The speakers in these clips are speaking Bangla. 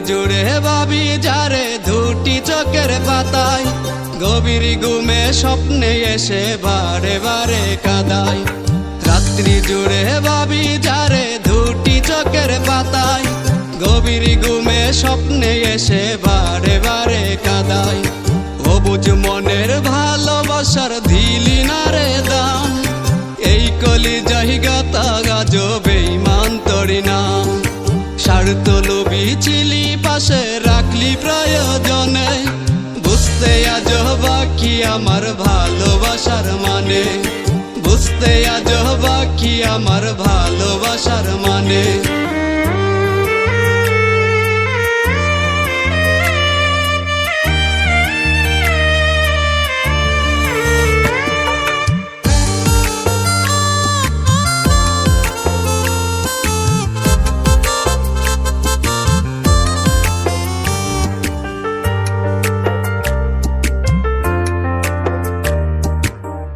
জুড়ে ভাবি যারে দুটি চোখের পাতায়, গভীর ঘুমে স্বপ্নে এসে বারে বারে কাঁদায়। রাত্রি জুড়ে ভাবি যারে দুটি চোখের পাতায়, গভীর ঘুমে স্বপ্নে এসে বারে বারে কাঁদায়। অবুঝ মনের ভালোবাসার দিলি না রে দাম, এই কলি জায়গাটা গজব বেঈমান তোরি নাম। স্বার্থ লোভী ছিলি পাশে রাখলি প্রয়োজনে, বুঝতে আজ বাকি আমার ভালোবাসার মানে, বুঝতে আজ বাকি আমার ভালোবাসার মানে।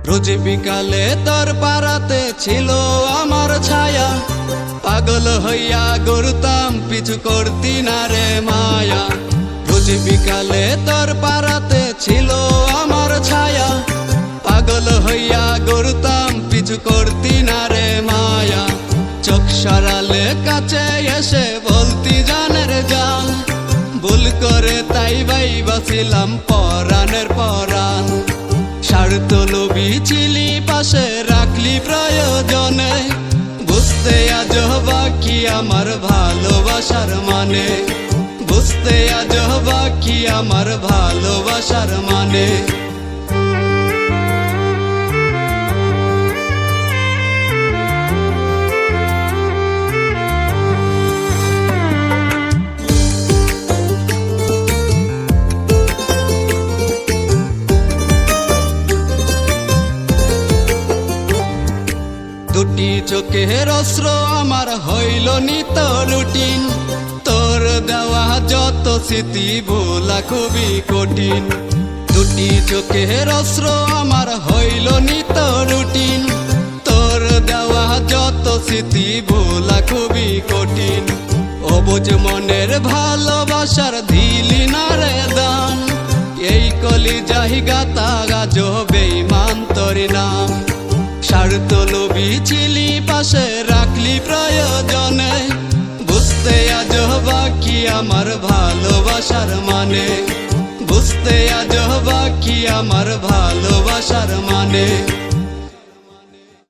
রোজ বিকালে তোর পাড়াতে ছিল আমার ছায়া, পাগল হইয়া ঘুরতাম পিছু করতি না রে মায়া। রোজ বিকালে তোর পাড়াতে ছিল আমার ছায়া, পাগল হইয়া ঘুরতাম পিছু করতি না রে মায়া। চোখ সরালে কাছে এসে বলতি জানের জান, ভুল করে তাই ভাইবাছিলাম পরাণের পরাণ। স্বার্থ লোভী ছিলি পাশে রাখলি প্রয়োজনে, বুঝতে আজ বাকি আমার ভালোবাসার মানে, বুঝতে আজ বাকি আমার ভালোবাসার মানে। দুটি চোখের অস্ত্র আমার হইল নিত রুটিন, তোর দেওয়া যত স্মৃতি ভোলা খুবই কঠিন। দুটি চোখের অস্ত্র আমার হইল নিত রুটিন, তোর দেওয়া যত স্মৃতি ভোলা খুবই কঠিন। অবুঝ মনের ভালোবাসার দিলি না রে দান, এই কলি জায়গাটা গজব বেঈমান তোরি নাম। স্বার্থ লোভী ছিলি পাশে রাখলি প্রয়োজনে, বুঝতে আজ বাকি আমার ভালোবাসার মানে, বুঝতে আজ বাকি আমার ভালোবাসার মানে।